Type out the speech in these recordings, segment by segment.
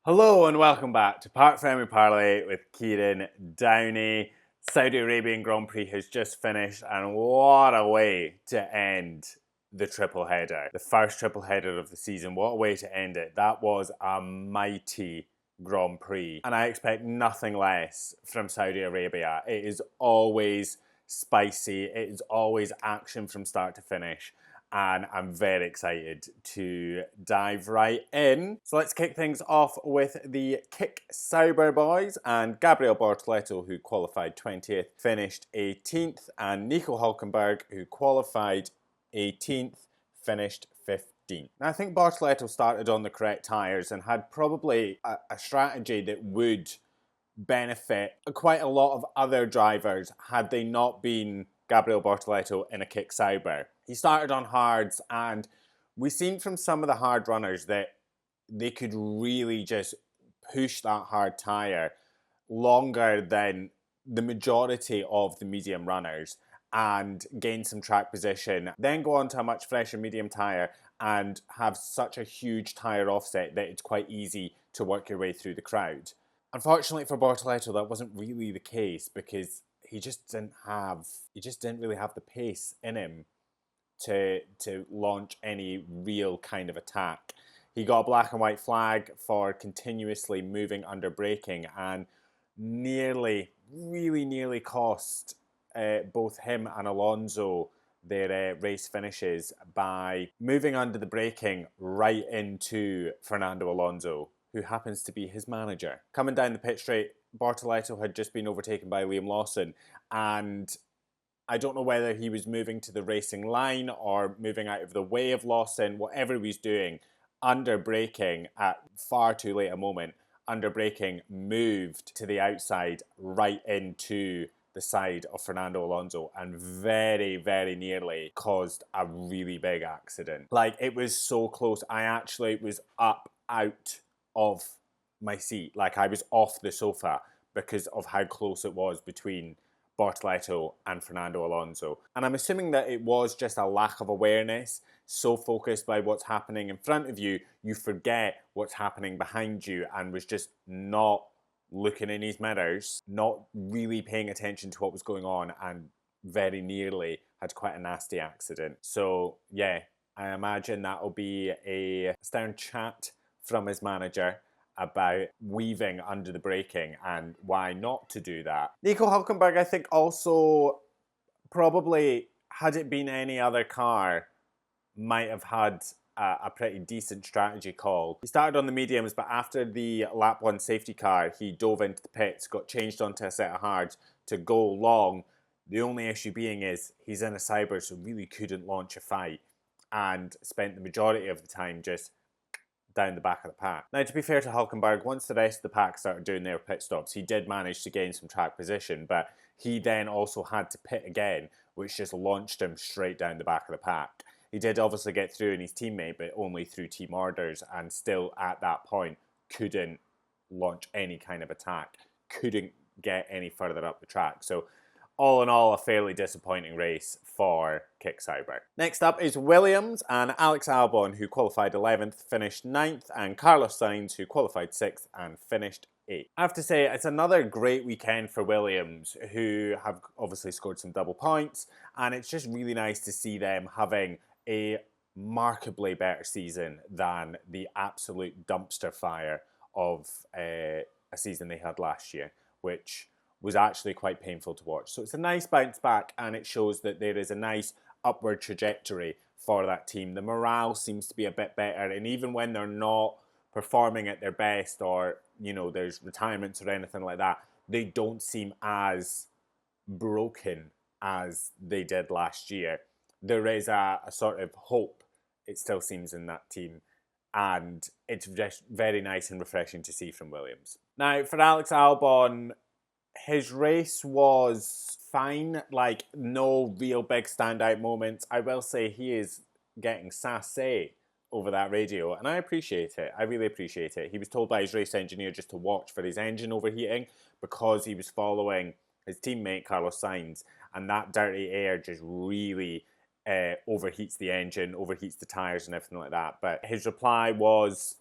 Hello and welcome back to Parc Fermé Parlay with Kieran Downey. Saudi Arabian Grand Prix has just finished, and what a way to end the triple header. The first triple header of the season. What a way to end it. That was a mighty Grand Prix, and I expect nothing less from Saudi Arabia. It is always spicy, it is always action from start to finish. And I'm very excited to dive right in. So let's kick things off with the Kick Sauber boys, and Gabriel Bortoleto, who qualified 20th, finished 18th, and Nico Hülkenberg, who qualified 18th, finished 15th. Now, I think Bortoleto started on the correct tyres and had probably a strategy that would benefit quite a lot of other drivers had they not been Gabriel Bortoleto in a Kick Sauber. He started on hards, and we've seen from some of the hard runners that they could really just push that hard tyre longer than the majority of the medium runners and gain some track position, then go on to a much fresher medium tyre and have such a huge tyre offset that it's quite easy to work your way through the crowd. Unfortunately for Bortoleto, that wasn't really the case because he just didn't really have the pace in him to launch any real kind of attack. He got a black and white flag for continuously moving under braking and really nearly cost both him and Alonso their race finishes by moving under the braking right into Fernando Alonso, who happens to be his manager. Coming down the pit straight, Bortoleto had just been overtaken by Liam Lawson, and I don't know whether he was moving to the racing line or moving out of the way of Lawson. Whatever he was doing, under braking at far too late a moment, under braking moved to the outside right into the side of Fernando Alonso and very nearly caused a really big accident. Like, it was so close. I actually was up out of my seat. Like, I was off the sofa because of how close it was between Bortoleto and Fernando Alonso. And I'm assuming that it was just a lack of awareness, so focused by what's happening in front of you, you forget what's happening behind you, and was just not looking in his mirrors, not really paying attention to what was going on, and very nearly had quite a nasty accident. So yeah, I imagine that'll be a stern chat from his manager about weaving under the braking and why not to do that. Nico Hülkenberg, I think, also probably, had it been any other car, might have had a pretty decent strategy call. He started on the mediums, but after the lap 1 safety car, he dove into the pits, got changed onto a set of hards to go long. The only issue being is he's in a Sauber, so really couldn't launch a fight, and spent the majority of the time just down the back of the pack. Now, to be fair to Hülkenberg, once the rest of the pack started doing their pit stops, he did manage to gain some track position, but he then also had to pit again, which just launched him straight down the back of the pack. He did obviously get through in his teammate, but only through team orders, and still at that point couldn't launch any kind of attack, couldn't get any further up the track. So all in all, a fairly disappointing race for Kick Sauber. Next up is Williams, and Alex Albon, who qualified 11th, finished 9th, and Carlos Sainz, who qualified 6th and finished 8th. I have to say, it's another great weekend for Williams, who have obviously scored some double points, and it's just really nice to see them having a markedly better season than the absolute dumpster fire of a season they had last year, which was actually quite painful to watch. So it's a nice bounce back, and it shows that there is a nice upward trajectory for that team. The morale seems to be a bit better, and even when they're not performing at their best, or, you know, there's retirements or anything like that, they don't seem as broken as they did last year. There is a sort of hope, it still seems, in that team, and it's just very nice and refreshing to see from Williams. Now, for Alex Albon, his race was fine, like no real big standout moments. I will say he is getting sassy over that radio, and I appreciate it. I really appreciate it. He was told by his race engineer just to watch for his engine overheating because he was following his teammate Carlos Sainz, and that dirty air just really overheats the engine, overheats the tyres and everything like that. But his reply was,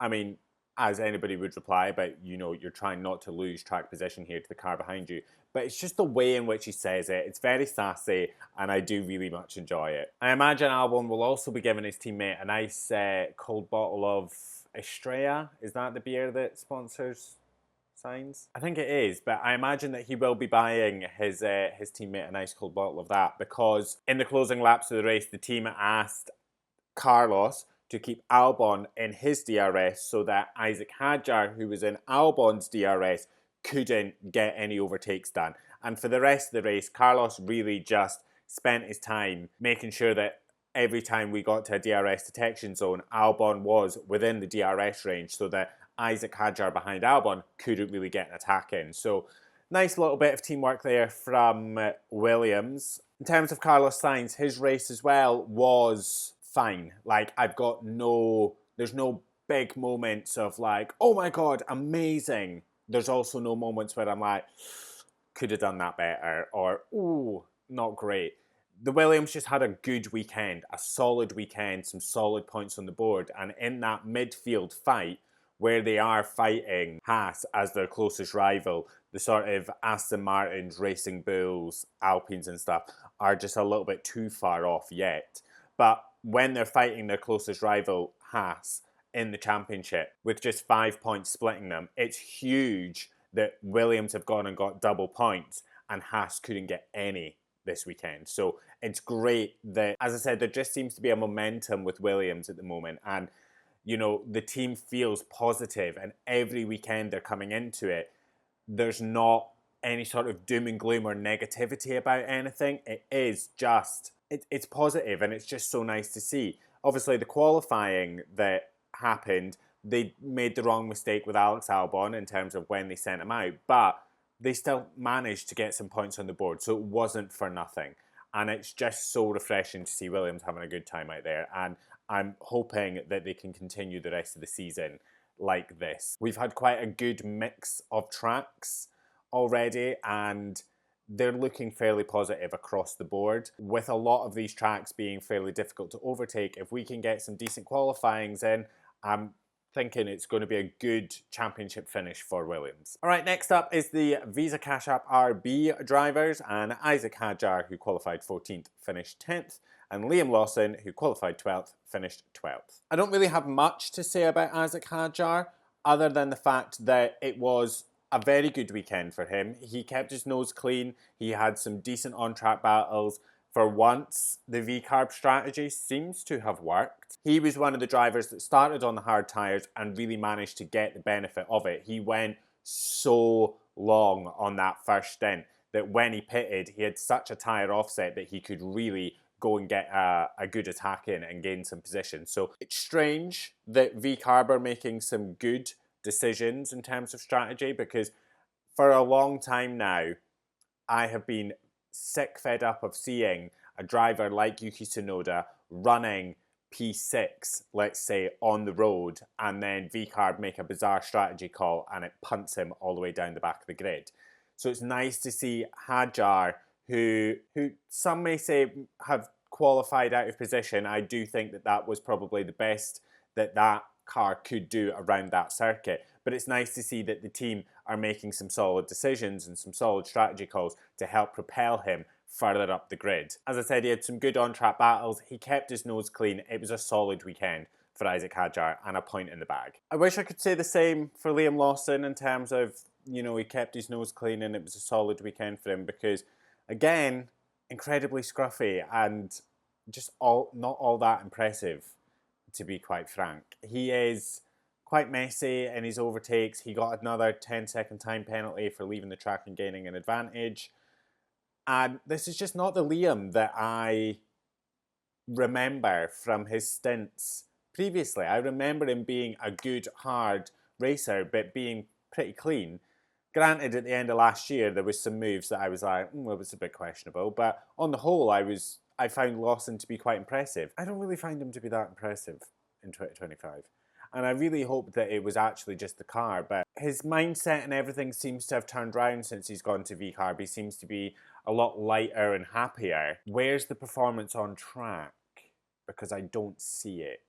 I mean, as anybody would reply, but you're trying not to lose track position here to the car behind you. But it's just the way in which he says it. It's very sassy, and I do really much enjoy it. I imagine Albon will also be giving his teammate a nice cold bottle of Estrella. Is that the beer that sponsors Sainz? I think it is, but I imagine that he will be buying his teammate a nice cold bottle of that, because in the closing laps of the race, the team asked Carlos to keep Albon in his DRS so that Isaac Hadjar, who was in Albon's DRS, couldn't get any overtakes done. And for the rest of the race, Carlos really just spent his time making sure that every time we got to a DRS detection zone, Albon was within the DRS range so that Isaac Hadjar behind Albon couldn't really get an attack in. So nice little bit of teamwork there from Williams. In terms of Carlos Sainz, his race as well was fine. Like, there's no big moments of like, oh my God, amazing. There's also no moments where I'm like, could have done that better, or, ooh, not great. The Williams just had a good weekend, a solid weekend, some solid points on the board. And in that midfield fight, where they are fighting Haas as their closest rival, the sort of Aston Martins, Racing Bulls, Alpines and stuff are just a little bit too far off yet. But when they're fighting their closest rival, Haas, in the championship, with just 5 points splitting them, it's huge that Williams have gone and got double points and Haas couldn't get any this weekend. So it's great that, as I said, there just seems to be a momentum with Williams at the moment, and the team feels positive, and every weekend they're coming into it, there's not any sort of doom and gloom or negativity about anything. It is just, it's positive, and it's just so nice to see. Obviously, the qualifying that happened, they made the wrong mistake with Alex Albon in terms of when they sent him out, but they still managed to get some points on the board, so it wasn't for nothing. And it's just so refreshing to see Williams having a good time out there, and I'm hoping that they can continue the rest of the season like this. We've had quite a good mix of tracks already, and they're looking fairly positive across the board. With a lot of these tracks being fairly difficult to overtake, if we can get some decent qualifyings in, I'm thinking it's going to be a good championship finish for Williams. All right, next up is the Visa Cash App RB drivers, and Isaac Hadjar, who qualified 14th, finished 10th, and Liam Lawson, who qualified 12th, finished 12th. I don't really have much to say about Isaac Hadjar, other than the fact that it was a very good weekend for him. He kept his nose clean, he had some decent on-track battles. For once, the V-carb strategy seems to have worked. He was one of the drivers that started on the hard tyres and really managed to get the benefit of it. He went so long on that first stint that when he pitted, he had such a tyre offset that he could really go and get a good attack in and gain some position. So it's strange that V-carb are making some good decisions in terms of strategy, because for a long time now, I have been fed up of seeing a driver like Yuki Tsunoda running P6, let's say, on the road, and then V-carb make a bizarre strategy call and it punts him all the way down the back of the grid. So it's nice to see Hadjar, who some may say have qualified out of position. I do think that that was probably the best that car could do around that circuit. But it's nice to see that the team are making some solid decisions and some solid strategy calls to help propel him further up the grid. As I said, he had some good on-track battles. He kept his nose clean. It was a solid weekend for Isaac Hadjar and a point in the bag. I wish I could say the same for Liam Lawson in terms of, he kept his nose clean and it was a solid weekend for him, because, again, incredibly scruffy and just not all that impressive, to be quite frank. He is quite messy in his overtakes. He got another 10-second time penalty for leaving the track and gaining an advantage. And this is just not the Liam that I remember from his stints previously. I remember him being a good, hard racer, but being pretty clean. Granted, at the end of last year, there was some moves that I was like, it was a bit questionable. But on the whole, I found Lawson to be quite impressive. I don't really find him to be that impressive in 2025. And I really hope that it was actually just the car. But his mindset and everything seems to have turned around since he's gone to V-carb. He seems to be a lot lighter and happier. Where's the performance on track? Because I don't see it.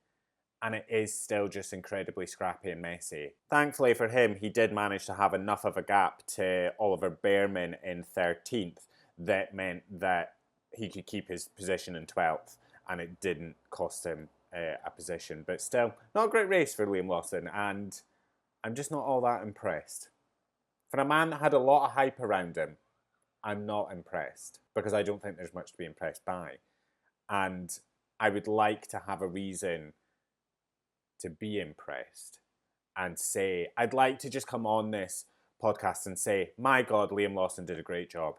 and it is still just incredibly scrappy and messy. Thankfully for him, he did manage to have enough of a gap to Oliver Bearman in 13th that meant that he could keep his position in 12th, and it didn't cost him a position. But still, not a great race for Liam Lawson, and I'm just not all that impressed. For a man that had a lot of hype around him, I'm not impressed, because I don't think there's much to be impressed by. And I would like to have a reason to be impressed and say, I'd like to just come on this podcast and say, my God, Liam Lawson did a great job.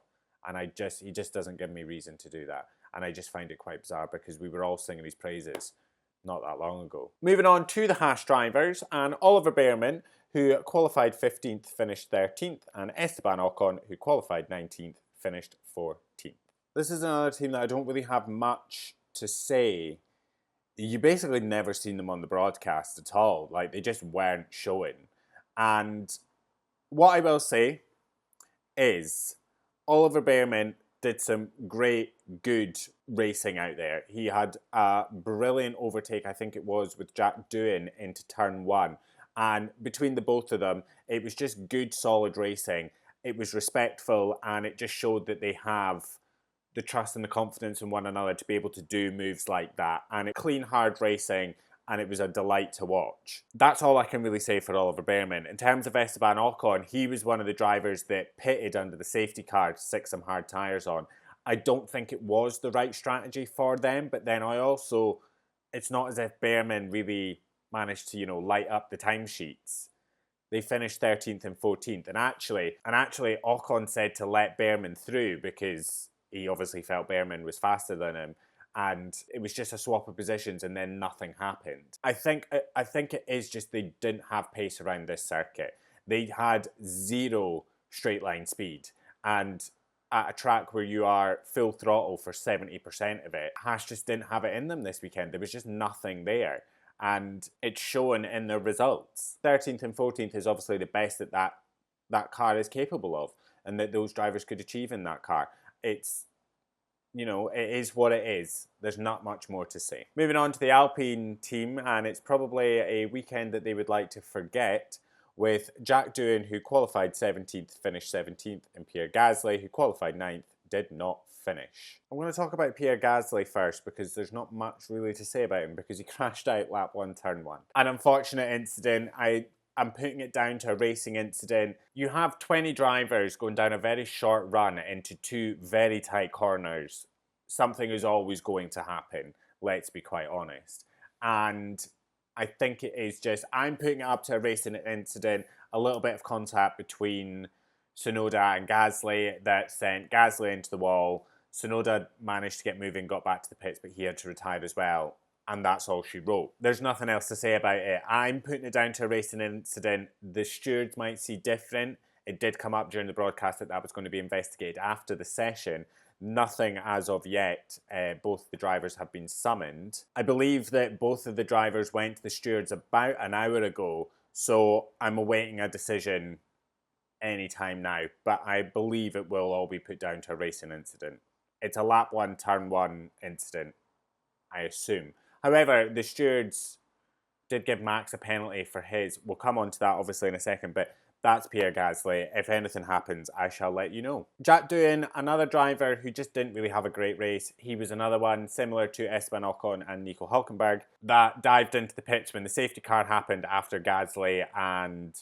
And he just doesn't give me reason to do that. And I just find it quite bizarre because we were all singing his praises not that long ago. Moving on to the Haas drivers, and Oliver Bearman, who qualified 15th, finished 13th, and Esteban Ocon, who qualified 19th, finished 14th. This is another team that I don't really have much to say. You basically never seen them on the broadcast at all. Like, they just weren't showing. And what I will say is Oliver Bearman did some great, good racing out there. He had a brilliant overtake, I think it was, with Jack Doohan into turn 1. And between the both of them, it was just good, solid racing. It was respectful, and it just showed that they have the trust and the confidence in one another to be able to do moves like that. And it clean, hard racing, and it was a delight to watch. That's all I can really say for Oliver Bearman. In terms of Esteban Ocon, he was one of the drivers that pitted under the safety car to stick some hard tyres on. I don't think it was the right strategy for them, but then it's not as if Bearman really managed to, light up the timesheets. They finished 13th and 14th, and actually Ocon said to let Bearman through because he obviously felt Bearman was faster than him, and it was just a swap of positions, and then nothing happened. I think it is just they didn't have pace around this circuit. They had zero straight line speed, and at a track where you are full throttle for 70% of it, Haas just didn't have it in them this weekend. There was just nothing there, and it's shown in their results. 13th and 14th is obviously the best that car is capable of, and that those drivers could achieve in that car. It's, it is what it is. There's not much more to say. Moving on to the Alpine team, and it's probably a weekend that they would like to forget, with Jack Doohan, who qualified 17th, finished 17th, and Pierre Gasly, who qualified 9th, did not finish. I'm going to talk about Pierre Gasly first because there's not much really to say about him because he crashed out lap 1, turn 1. An unfortunate incident. I'm putting it down to a racing incident. You have 20 drivers going down a very short run into 2 very tight corners. Something is always going to happen, let's be quite honest. And I think it is just, I'm putting it up to a racing incident, a little bit of contact between Tsunoda and Gasly that sent Gasly into the wall. Tsunoda managed to get moving, got back to the pits, but he had to retire as well. And that's all she wrote. There's nothing else to say about it. I'm putting it down to a racing incident. The stewards might see different. It did come up during the broadcast that was going to be investigated after the session. Nothing as of yet. Both the drivers have been summoned. I believe that both of the drivers went to the stewards about an hour ago, so I'm awaiting a decision anytime now. But I believe it will all be put down to a racing incident. It's a lap 1, turn 1 incident, I assume. However, the stewards did give Max a penalty for his. We'll come on to that obviously in a second, but that's Pierre Gasly. If anything happens, I shall let you know. Jack Doohan, another driver who just didn't really have a great race. He was another one, similar to Esteban Ocon and Nico Hülkenberg, that dived into the pits when the safety car happened after Gasly and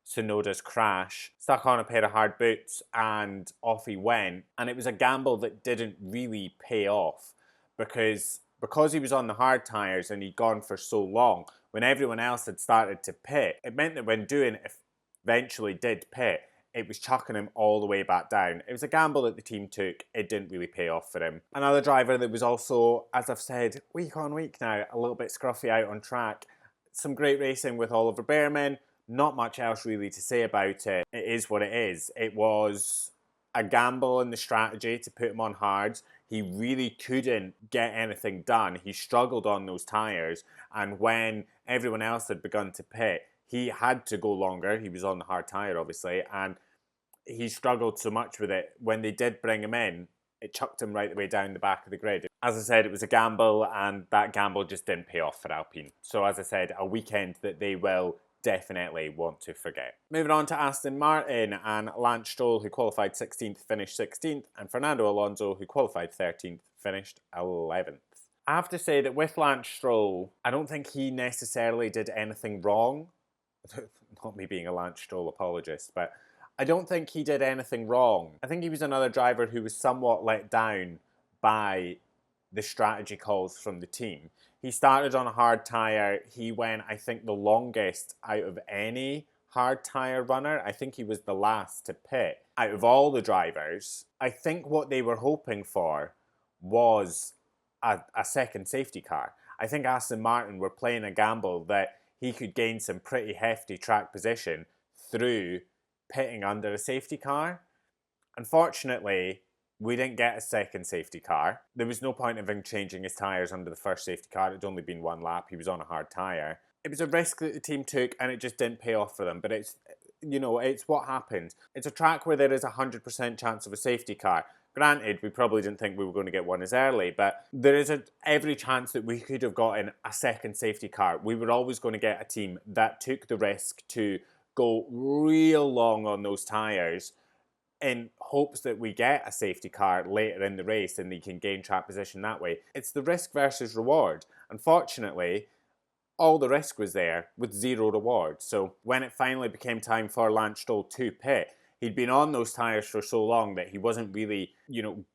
Tsunoda's crash, stuck on a pair of hard boots, and off he went. And it was a gamble that didn't really pay off because he was on the hard tyres and he'd gone for so long, when everyone else had started to pit, it meant that when Doohan eventually did pit, it was chucking him all the way back down. It was a gamble that the team took. It didn't really pay off for him. Another driver that was also, as I've said, week on week now, a little bit scruffy out on track. Some great racing with Oliver Bearman. Not much else really to say about it. It is what it is. It was a gamble in the strategy to put him on hards. He really couldn't get anything done. He struggled on those tyres, and when everyone else had begun to pit, he had to go longer. He was on the hard tyre, obviously, and he struggled so much with it. When they did bring him in, it chucked him right the way down the back of the grid. As I said, it was a gamble, and that gamble just didn't pay off for Alpine. So as I said, a weekend that they will definitely want to forget. Moving on to Aston Martin, and Lance Stroll, who qualified 16th, finished 16th, and Fernando Alonso, who qualified 13th, finished 11th. I have to say that with Lance Stroll, I don't think he necessarily did anything wrong. Not me being a Lance Stroll apologist, but I don't think he did anything wrong. I think he was another driver who was somewhat let down by the strategy calls from the team. He started on a hard tyre. He went, I think, the longest out of any hard tyre runner. I think he was the last to pit out of all the drivers. I think what they were hoping for was a second safety car. I think Aston Martin were playing a gamble that he could gain some pretty hefty track position through pitting under a safety car. Unfortunately, we didn't get a second safety car. There was no point of him changing his tyres under the first safety car. It had only been one lap. He was on a hard tyre. It was a risk that the team took, and it just didn't pay off for them. But it's, you know, it's what happened. It's a track where there is a 100% chance of a safety car. Granted, we probably didn't think we were going to get one as early, but there is every chance that we could have gotten a second safety car. We were always going to get a team that took the risk to go real long on those tyres in hopes that we get a safety car later in the race and they can gain track position that way. It's the risk versus reward. Unfortunately, all the risk was there with zero reward. So when it finally became time for Lance Stroll to pit, he'd been on those tyres for so long that he wasn't really,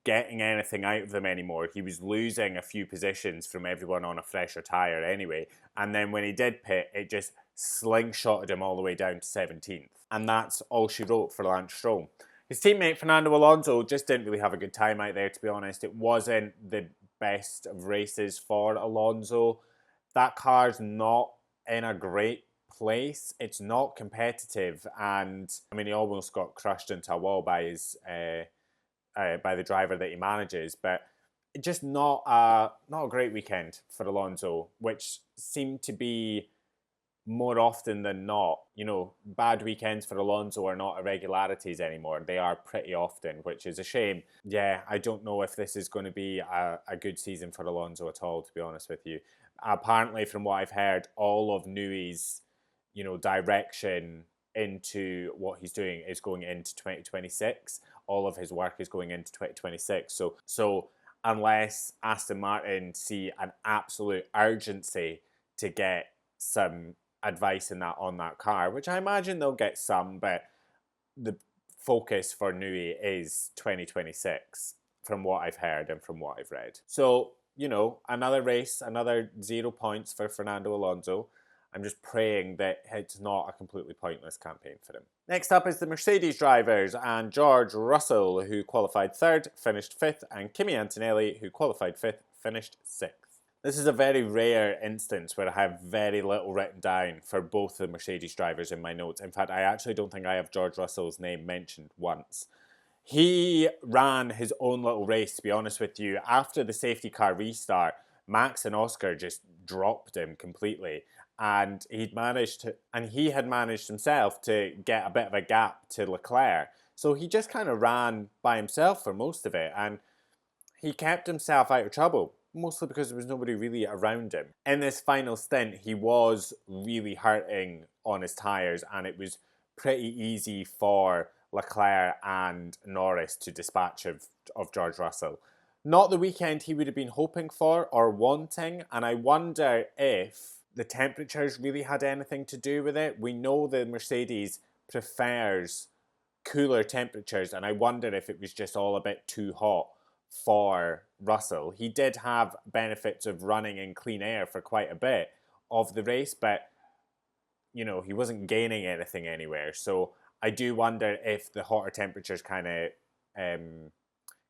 getting anything out of them anymore. He was losing a few positions from everyone on a fresher tyre anyway. And then when he did pit, it just slingshotted him all the way down to 17th. And that's all she wrote for Lance Stroll. His teammate Fernando Alonso just didn't really have a good time out there, to be honest. It wasn't the best of races for Alonso. That car's not in a great place. It's not competitive, and I mean, he almost got crushed into a wall by by the driver that he manages. But just not a great weekend for Alonso, which seemed to be more often than not. Bad weekends for Alonso are not irregularities anymore. They are pretty often, which is a shame. Yeah, I don't know if this is going to be a good season for Alonso at all, to be honest with you. Apparently, from what I've heard, all of Nui's, direction into what he's doing is going into 2026. All of his work is going into 2026. So unless Aston Martin see an absolute urgency to get some advice on that car, which I imagine they'll get some, but the focus for Nui is 2026 from what I've heard and from what I've read. So, another race, another 0 points for Fernando Alonso. I'm just praying that it's not a completely pointless campaign for him. Next up is the Mercedes drivers, and George Russell, who qualified 3rd, finished 5th, and Kimi Antonelli, who qualified 5th, finished 6th. This is a very rare instance where I have very little written down for both the Mercedes drivers in my notes. In fact, I actually don't think I have George Russell's name mentioned once. He ran his own little race, to be honest with you. After the safety car restart, Max and Oscar just dropped him completely. And he had managed himself to get a bit of a gap to Leclerc. So he just kind of ran by himself for most of it. And he kept himself out of trouble, mostly because there was nobody really around him. In this final stint, he was really hurting on his tyres, and it was pretty easy for Leclerc and Norris to dispatch of George Russell. Not the weekend he would have been hoping for or wanting, and I wonder if the temperatures really had anything to do with it. We know the Mercedes prefers cooler temperatures, and I wonder if it was just all a bit too hot for Russell. He did have benefits of running in clean air for quite a bit of the race, but he wasn't gaining anything anywhere. So I do wonder if the hotter temperatures kind of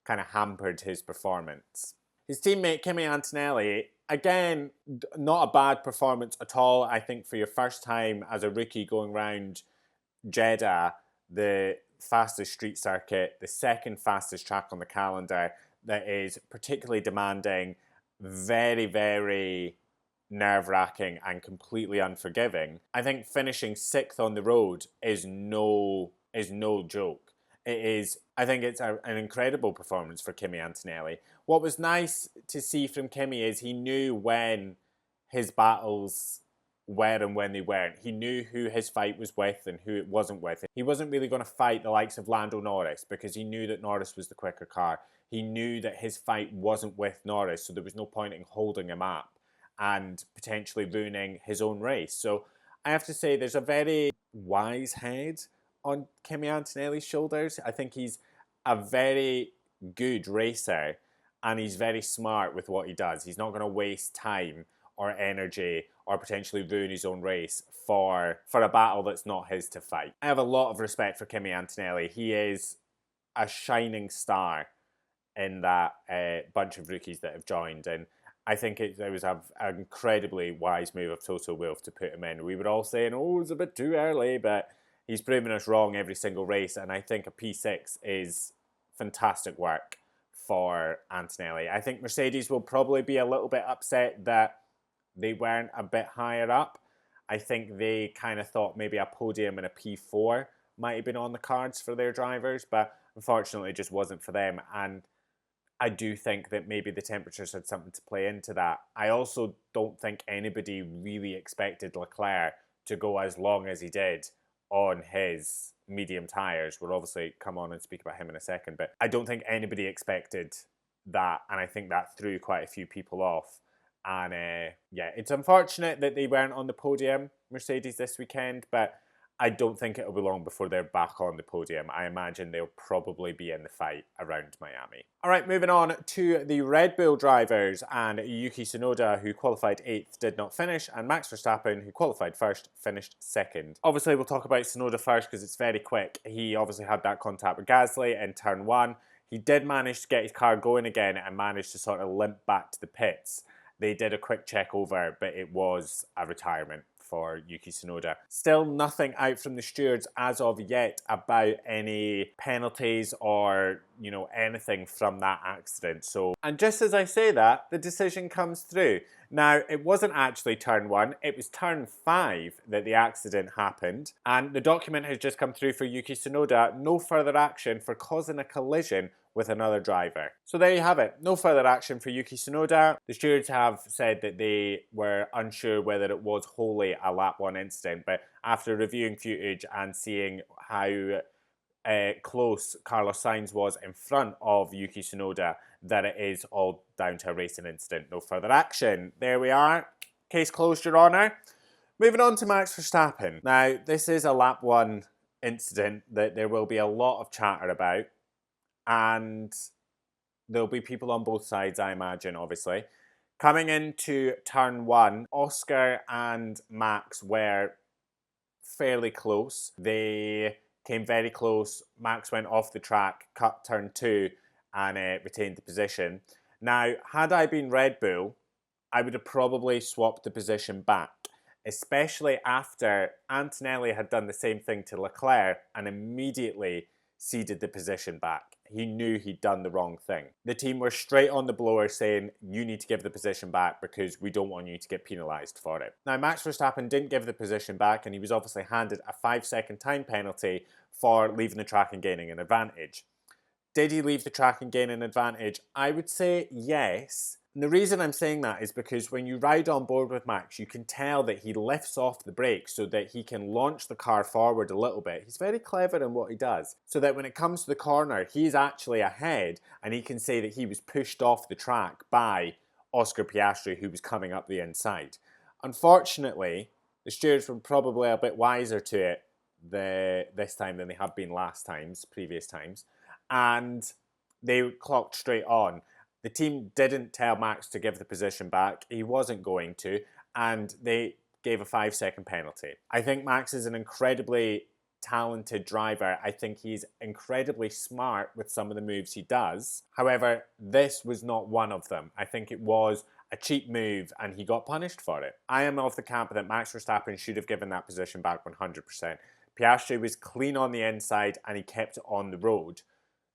hampered his performance. His teammate Kimi Antonelli, again, not a bad performance at all. I think for your first time as a rookie going round Jeddah, the fastest street circuit, the second fastest track on the calendar, that is particularly demanding, very, very nerve-wracking and completely unforgiving. I think finishing 6th on the road is no joke. I think it's an incredible performance for Kimi Antonelli. What was nice to see from Kimi is he knew when his battles were and when they weren't. He knew who his fight was with and who it wasn't with. He wasn't really going to fight the likes of Lando Norris because he knew that Norris was the quicker car. He knew that his fight wasn't with Norris, so there was no point in holding him up and potentially ruining his own race. So I have to say there's a very wise head on Kimi Antonelli's shoulders. I think he's a very good racer and he's very smart with what he does. He's not going to waste time or energy or potentially ruin his own race for a battle that's not his to fight. I have a lot of respect for Kimi Antonelli. He is a shining star in that bunch of rookies that have joined, and I think it was an incredibly wise move of Toto Wolff to put him in. We were all saying, oh, it's a bit too early, but he's proven us wrong every single race, and I think a P6 is fantastic work for Antonelli. I think Mercedes will probably be a little bit upset that they weren't a bit higher up. I think they kind of thought maybe a podium and a P4 might have been on the cards for their drivers, but unfortunately it just wasn't for them. And I do think that maybe the temperatures had something to play into that. I also don't think anybody really expected Leclerc to go as long as he did on his medium tyres. We'll obviously come on and speak about him in a second, but I don't think anybody expected that, and I think that threw quite a few people off. And yeah, it's unfortunate that they weren't on the podium, Mercedes, this weekend, but I don't think it'll be long before they're back on the podium. I imagine they'll probably be in the fight around Miami. All right, moving on to the Red Bull drivers, and Yuki Tsunoda, who qualified 8th, did not finish, and Max Verstappen, who qualified 1st, finished 2nd. Obviously, we'll talk about Tsunoda first because it's very quick. He obviously had that contact with Gasly in turn 1. He did manage to get his car going again and managed to sort of limp back to the pits. They did a quick check over, but it was a retirement for Yuki Tsunoda. Still nothing out from the stewards as of yet about any penalties or, you know, anything from that accident. So, and just as I say that, the decision comes through. Now, it wasn't actually turn 1, it was turn 5 that the accident happened. And the document has just come through for Yuki Tsunoda. No further action for causing a collision with another driver. So there you have it. No further action for Yuki Tsunoda. The stewards have said that they were unsure whether it was wholly a lap 1 incident, but after reviewing footage and seeing how close Carlos Sainz was in front of Yuki Tsunoda, that it is all down to a racing incident. No further action. There we are. Case closed, Your Honour. Moving on to Max Verstappen. Now, this is a lap 1 incident that there will be a lot of chatter about, and there'll be people on both sides, I imagine, obviously. Coming into turn 1, Oscar and Max were fairly close. They came very close. Max went off the track, cut turn 2, and retained the position. Now, had I been Red Bull, I would have probably swapped the position back, especially after Antonelli had done the same thing to Leclerc and immediately ceded the position back. He knew he'd done the wrong thing. The team were straight on the blower saying, you need to give the position back because we don't want you to get penalised for it. Now, Max Verstappen didn't give the position back, and he was obviously handed a 5-second time penalty for leaving the track and gaining an advantage. Did he leave the track and gain an advantage? I would say yes. And the reason I'm saying that is because when you ride on board with Max, you can tell that he lifts off the brakes so that he can launch the car forward a little bit. He's very clever in what he does. So that when it comes to the corner, he's actually ahead and he can say that he was pushed off the track by Oscar Piastri, who was coming up the inside. Unfortunately, the stewards were probably a bit wiser to it this time than they have been previous times. And they clocked straight on. The team didn't tell Max to give the position back. He wasn't going to, and they gave a 5-second penalty. I think Max is an incredibly talented driver. I think he's incredibly smart with some of the moves he does. However, this was not one of them. I think it was a cheap move and he got punished for it. I am of the camp that Max Verstappen should have given that position back 100%. Piastri was clean on the inside and he kept it on the road.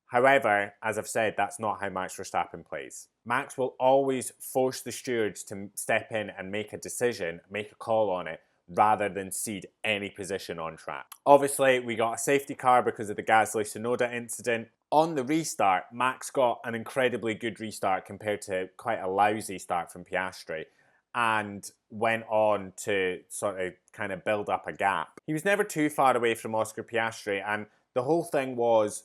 However, as I've said, that's not how Max Verstappen plays. Max will always force the stewards to step in and make a decision, make a call on it. rather than cede any position on track. Obviously, we got a safety car because of the Gasly-Tsunoda incident. On the restart, Max got an incredibly good restart compared to quite a lousy start from Piastri, and went on to sort of kind of build up a gap. He was never too far away from Oscar Piastri, and the whole thing was,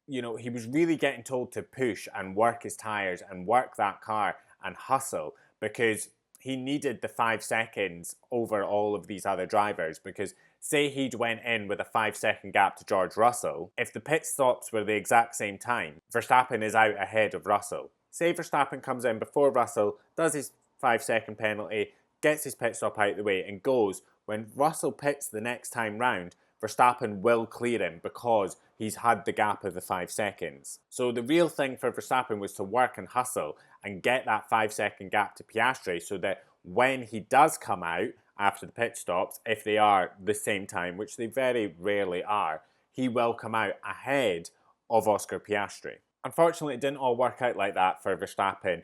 you know, he was really getting told to push and work his tyres and work that car and hustle, because he needed the 5 seconds over all of these other drivers. Because say he'd went in with a 5-second gap to George Russell, if the pit stops were the exact same time, Verstappen is out ahead of Russell. Say Verstappen comes in before Russell, does his 5-second penalty, gets his pit stop out of the way and goes. When Russell pits the next time round, Verstappen will clear him because he's had the gap of the 5 seconds. So the real thing for Verstappen was to work and hustle and get that 5-second gap to Piastri, so that when he does come out after the pit stops, if they are the same time, which they very rarely are, he will come out ahead of Oscar Piastri. Unfortunately, it didn't all work out like that for Verstappen.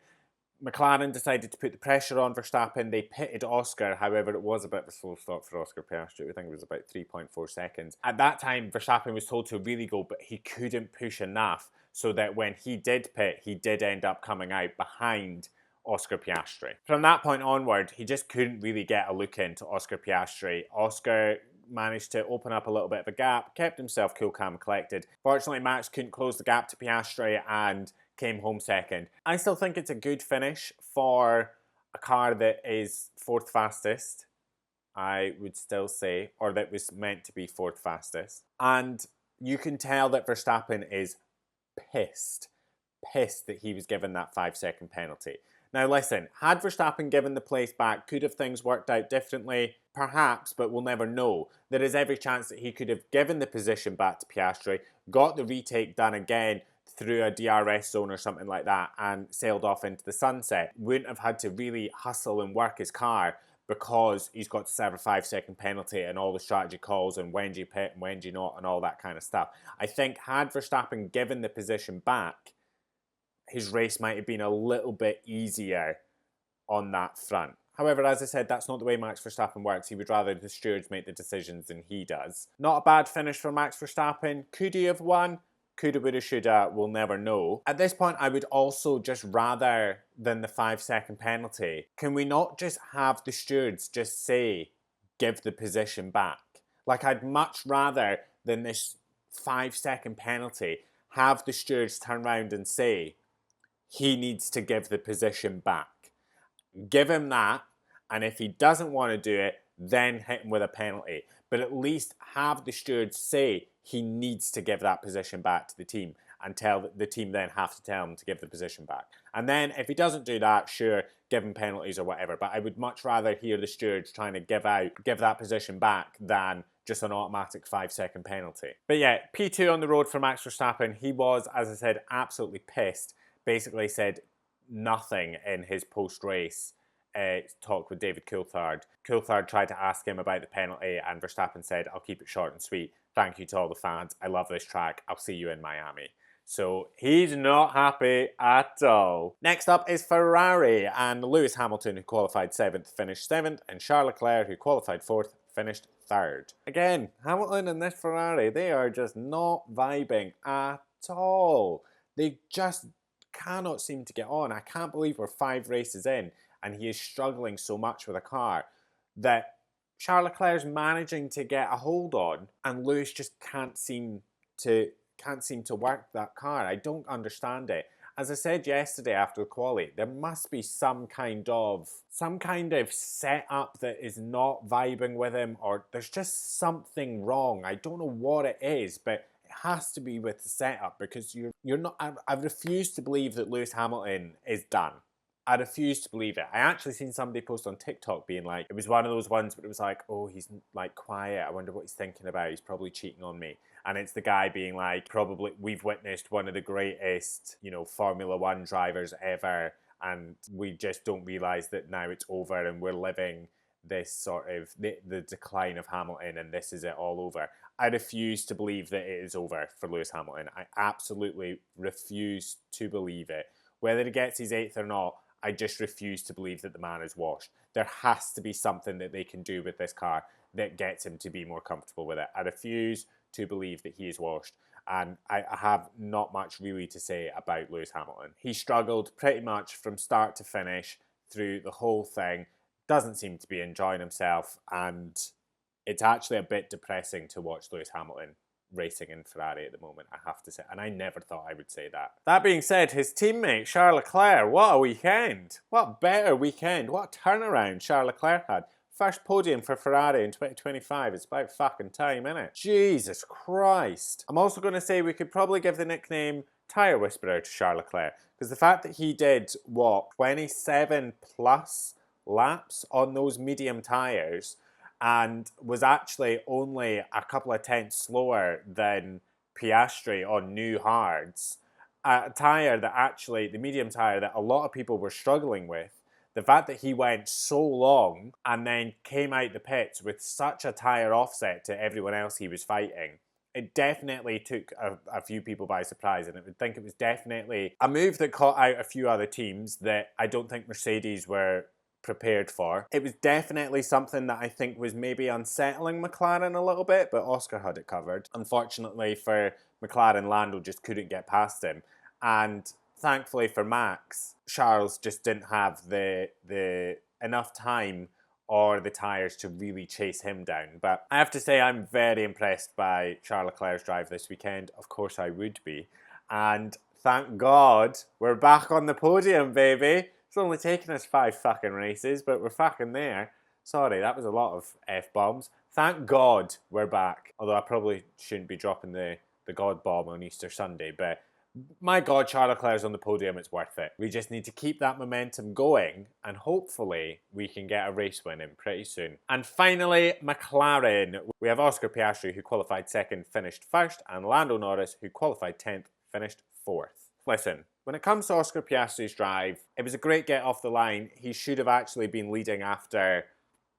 McLaren decided to put the pressure on Verstappen. They pitted Oscar, however, it was a bit of a slow stop for Oscar Piastri. I think it was about 3.4 seconds. At that time, Verstappen was told to really go, but he couldn't push enough, so that when he did pit, he did end up coming out behind Oscar Piastri. From that point onward, he just couldn't really get a look into Oscar Piastri. Oscar managed to open up a little bit of a gap, kept himself cool, calm, and collected. Fortunately, Max couldn't close the gap to Piastri and came home second. I still think it's a good finish for a car that is 4th fastest, I would still say, or that was meant to be 4th fastest. And you can tell that Verstappen is pissed that he was given that 5-second penalty. Now listen, had Verstappen given the place back, could have things worked out differently? Perhaps, but we'll never know. There is every chance that he could have given the position back to Piastri, got the retake done again through a DRS zone or something like that, and sailed off into the sunset. Wouldn't have had to really hustle and work his car, because he's got to serve a 5-second penalty and all the strategy calls and when do you pit and when do you not and all that kind of stuff. I think had Verstappen given the position back, his race might have been a little bit easier on that front. However, as I said, that's not the way Max Verstappen works. He would rather the stewards make the decisions than he does. Not a bad finish for Max Verstappen. Could he have won? Coulda, woulda, shoulda, we'll never know. At this point, I would also just, rather than the 5-second penalty, can we not just have the stewards just say, give the position back? Like, I'd much rather than this 5-second penalty have the stewards turn around and say, he needs to give the position back. Give him that, and if he doesn't want to do it, then hit him with a penalty. But at least have the stewards say he needs to give that position back to the team, and tell the team then have to tell him to give the position back. And then if he doesn't do that, sure, give him penalties or whatever. But I would much rather hear the stewards trying to give that position back than just an automatic 5-second penalty. But yeah, P2 on the road for Max Verstappen. He was, as I said, absolutely pissed. Basically said nothing in his post-race talk with David Coulthard. Coulthard tried to ask him about the penalty, and Verstappen said, I'll keep it short and sweet. Thank you to all the fans. I love this track. I'll see you in Miami. So he's not happy at all. Next up is Ferrari, and Lewis Hamilton, who qualified 7th, finished 7th, and Charles Leclerc, who qualified 4th, finished 3rd. Again, Hamilton and this Ferrari, they are just not vibing at all. They just cannot seem to get on. I can't believe we're 5 races in and he is struggling so much with a car that Charles Leclerc's managing to get a hold on, and Lewis just can't seem to work that car. I don't understand it. As I said yesterday after the quali, there must be some kind of setup that is not vibing with him, or there's just something wrong. I don't know what it is, but it has to be with the setup, because you're not. I refuse to believe that Lewis Hamilton is done. I refuse to believe it. I actually seen somebody post on TikTok being like, it was one of those ones, but it was like, oh, he's like quiet. I wonder what he's thinking about. He's probably cheating on me. And it's the guy being like, probably we've witnessed one of the greatest, Formula One drivers ever, and we just don't realise that now it's over and we're living this sort of the decline of Hamilton, and this is it all over. I refuse to believe that it is over for Lewis Hamilton. I absolutely refuse to believe it. Whether he gets his 8th or not, I just refuse to believe that the man is washed. There has to be something that they can do with this car that gets him to be more comfortable with it. I refuse to believe that he is washed. And I have not much really to say about Lewis Hamilton. He struggled pretty much from start to finish through the whole thing. Doesn't seem to be enjoying himself, and it's actually a bit depressing to watch Lewis Hamilton racing in Ferrari at the moment, I have to say. And I never thought I would say that. That being said, his teammate, Charles Leclerc, what a weekend. What a better weekend. What a turnaround Charles Leclerc had. First podium for Ferrari in 2025. It's about fucking time, innit? Jesus Christ. I'm also going to say we could probably give the nickname Tyre Whisperer to Charles Leclerc, because the fact that he did, 27 plus laps on those medium tyres and was actually only a couple of tenths slower than Piastri on new hards, a tyre that actually, the medium tyre that a lot of people were struggling with, the fact that he went so long and then came out the pits with such a tyre offset to everyone else he was fighting, it definitely took a few people by surprise, and I would think it was definitely a move that caught out a few other teams that I don't think Mercedes were prepared for. It was definitely something that I think was maybe unsettling McLaren a little bit, but Oscar had it covered. Unfortunately for McLaren, Lando just couldn't get past him, and thankfully for Max, Charles just didn't have the enough time or the tyres to really chase him down. But I have to say I'm very impressed by Charles Leclerc's drive this weekend. Of course I would be. And thank God we're back on the podium, baby. It's only taken us 5 fucking races, but we're fucking there. Sorry, that was a lot of F-bombs. Thank God we're back. Although I probably shouldn't be dropping the God bomb on Easter Sunday, but my God, Charles Leclerc's on the podium, it's worth it. We just need to keep that momentum going, and hopefully we can get a race win in pretty soon. And finally, McLaren. We have Oscar Piastri, who qualified second, finished first, and Lando Norris, who qualified 10th, finished fourth. Listen, when it comes to Oscar Piastri's drive, it was a great get off the line. He should have actually been leading after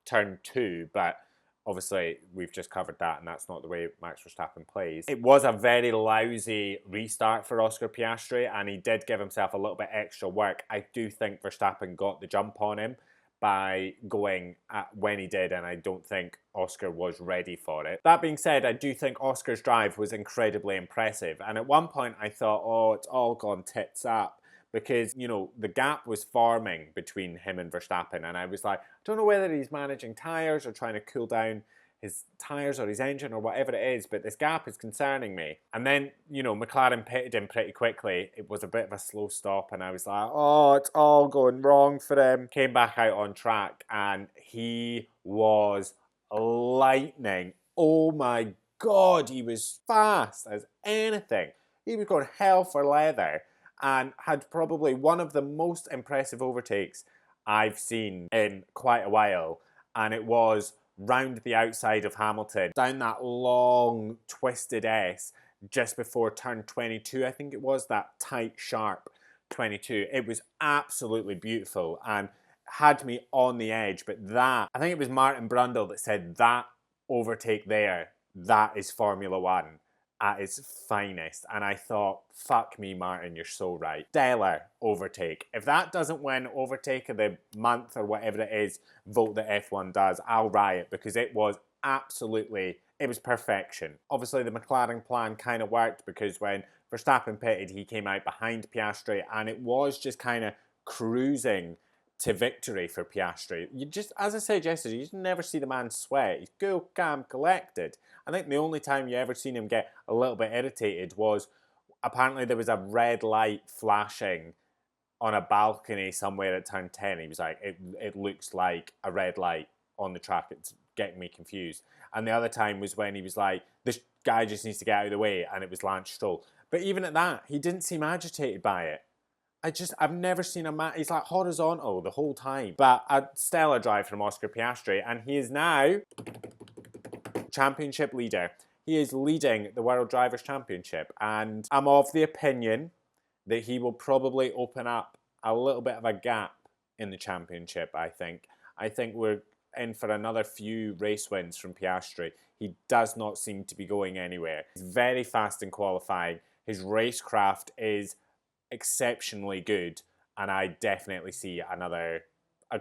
turn 2, but obviously, we've just covered that, and that's not the way Max Verstappen plays. It was a very lousy restart for Oscar Piastri, and he did give himself a little bit extra work. I do think Verstappen got the jump on him by going when he did, and I don't think Oscar was ready for it. That being said, I do think Oscar's drive was incredibly impressive, and at one point I thought, oh, it's all gone tits up, because, you know, the gap was forming between him and Verstappen, and I was like, I don't know whether he's managing tyres or trying to cool down his tyres or his engine or whatever it is, but this gap is concerning me. And then, you know, McLaren pitted him pretty quickly. It was a bit of a slow stop, and I was like, oh, it's all going wrong for him. Came back out on track, and he was lightning. Oh my God, he was fast as anything. He was going hell for leather, and had probably one of the most impressive overtakes I've seen in quite a while. And it was round the outside of Hamilton, down that long twisted S just before turn 22, I think it was, that tight, sharp 22. It was absolutely beautiful and had me on the edge. But that, I think it was Martin Brundle that said, that overtake there, that is Formula One at its finest. And I thought, fuck me, Martin, you're so right. Stellar overtake. If that doesn't win overtake of the month or whatever it is vote that F1 does, I'll riot, because it was absolutely, it was perfection. Obviously the McLaren plan kind of worked, because when Verstappen pitted, he came out behind Piastri, and it was just kind of cruising to victory for Piastri. You just, as I said yesterday, you just never see the man sweat. He's cool, calm, collected. I think the only time you ever seen him get a little bit irritated was apparently there was a red light flashing on a balcony somewhere at turn 10. He was like, it looks like a red light on the track. It's getting me confused. And the other time was when he was like, this guy just needs to get out of the way, and it was Lance Stroll. But even at that, he didn't seem agitated by it. I've never seen a man, he's like horizontal the whole time. But a stellar drive from Oscar Piastri, and he is now championship leader. He is leading the World Drivers' Championship, and I'm of the opinion that he will probably open up a little bit of a gap in the championship, I think. I think we're in for another few race wins from Piastri. He does not seem to be going anywhere. He's very fast in qualifying. His racecraft is exceptionally good, and I definitely see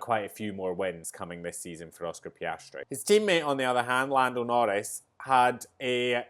quite a few more wins coming this season for Oscar Piastri. His teammate, on the other hand, Lando Norris, had a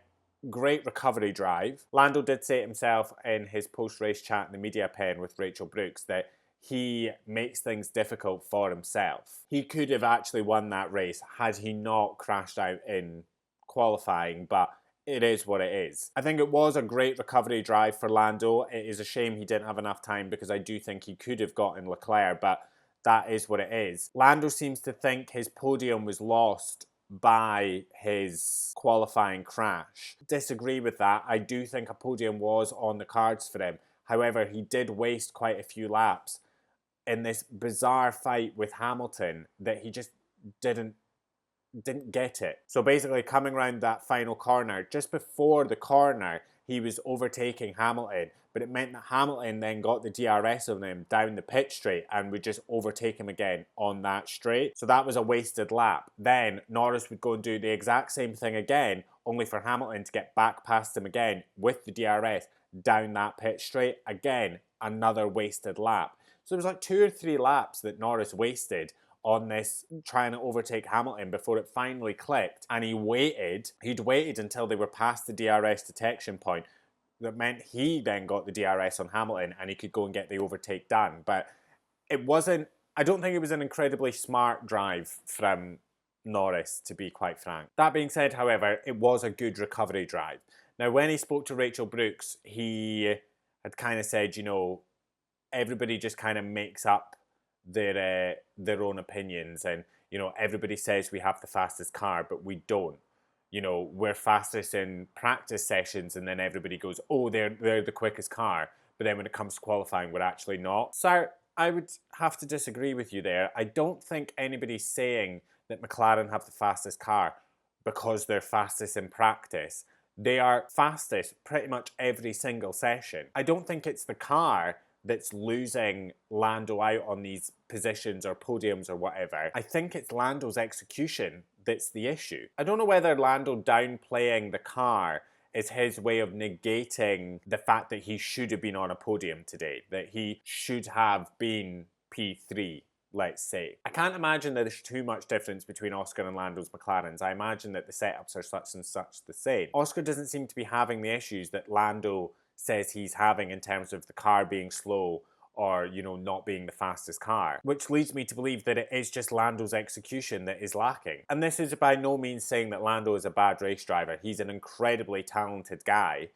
great recovery drive. Lando did say it himself in his post-race chat in the media pen with Rachel Brooks that he makes things difficult for himself. He could have actually won that race had he not crashed out in qualifying, but it is what it is. I think it was a great recovery drive for Lando. It is a shame he didn't have enough time because I do think he could have gotten Leclerc, but that is what it is. Lando seems to think his podium was lost by his qualifying crash. Disagree with that. I do think a podium was on the cards for him. However, he did waste quite a few laps in this bizarre fight with Hamilton that he just didn't get it. So basically coming around that final corner, just before the corner, he was overtaking Hamilton, but it meant that Hamilton then got the DRS on him down the pit straight and would just overtake him again on that straight. So that was a wasted lap. Then Norris would go and do the exact same thing again, only for Hamilton to get back past him again with the DRS down that pit straight. Again, another wasted lap. So there was like 2 or 3 laps that Norris wasted on this trying to overtake Hamilton before it finally clicked, and he'd waited until they were past the DRS detection point. That meant he then got the DRS on Hamilton and he could go and get the overtake done. But I don't think it was an incredibly smart drive from Norris, to be quite frank. That being said, however, it was a good recovery drive. Now, when he spoke to Rachel Brooks, he had kind of said, everybody just kind of makes up their own opinions, and everybody says we have the fastest car, but we don't. We're fastest in practice sessions, and then everybody goes, oh, they're the quickest car, but then when it comes to qualifying, we're actually not. So I would have to disagree with you there. I don't think anybody's saying that McLaren have the fastest car because they're fastest in practice. They are fastest pretty much every single session. I don't think it's the car that's losing Lando out on these positions or podiums or whatever. I think it's Lando's execution that's the issue. I don't know whether Lando downplaying the car is his way of negating the fact that he should have been on a podium today, that he should have been P3, let's say. I can't imagine that there's too much difference between Oscar and Lando's McLarens. I imagine that the setups are such and such the same. Oscar doesn't seem to be having the issues that Lando says he's having in terms of the car being slow or, not being the fastest car, which leads me to believe that it is just Lando's execution that is lacking. And this is by no means saying that Lando is a bad race driver. He's an incredibly talented guy.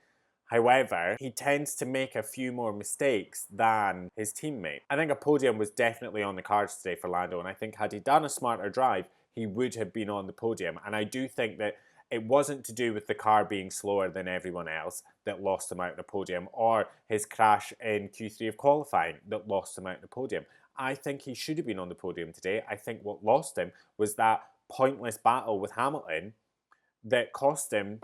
However, he tends to make a few more mistakes than his teammate. I think a podium was definitely on the cards today for Lando, and I think had he done a smarter drive, he would have been on the podium. And I do think that it wasn't to do with the car being slower than everyone else that lost him out on the podium, or his crash in Q3 of qualifying that lost him out on the podium. I think he should have been on the podium today. I think what lost him was that pointless battle with Hamilton that cost him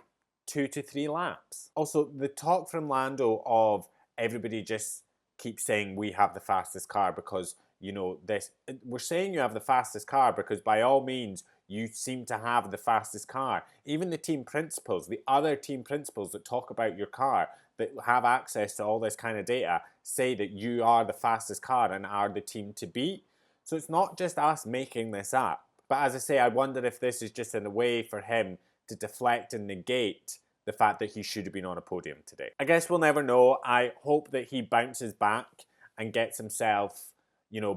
2 to 3 laps. Also, the talk from Lando of everybody just keeps saying we have the fastest car because, we're saying you have the fastest car because by all means, you seem to have the fastest car. Even the team principals, the other team principals that talk about your car, that have access to all this kind of data, say that you are the fastest car and are the team to beat. So it's not just us making this up. But as I say, I wonder if this is just in a way for him to deflect and negate the fact that he should have been on a podium today. I guess we'll never know. I hope that he bounces back and gets himself,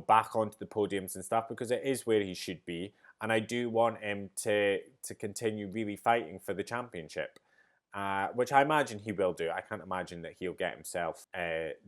back onto the podiums and stuff, because it is where he should be. And I do want him to continue really fighting for the championship, which I imagine he will do. I can't imagine that he'll get himself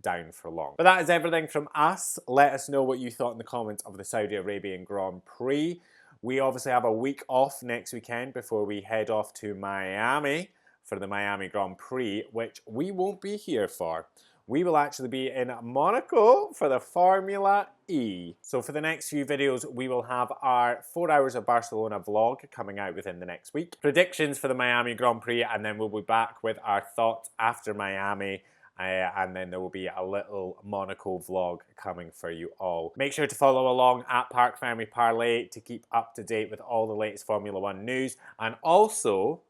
down for long. But that is everything from us. Let us know what you thought in the comments of the Saudi Arabian Grand Prix. We obviously have a week off next weekend before we head off to Miami for the Miami Grand Prix, which we won't be here for. We will actually be in Monaco for the Formula E. So for the next few videos, we will have our 4 hours of Barcelona vlog coming out within the next week. Predictions for the Miami Grand Prix, and then we'll be back with our thoughts after Miami. And then there will be a little Monaco vlog coming for you all. Make sure to follow along at Parc Fermé Parlay to keep up to date with all the latest Formula One news. And also,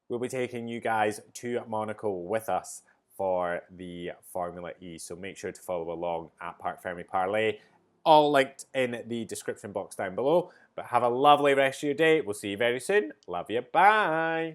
we'll be taking you guys to Monaco with us for the Formula E. So make sure to follow along at Parc Fermé Parlay. All linked in the description box down below. But have a lovely rest of your day. We'll see you very soon. Love you. Bye.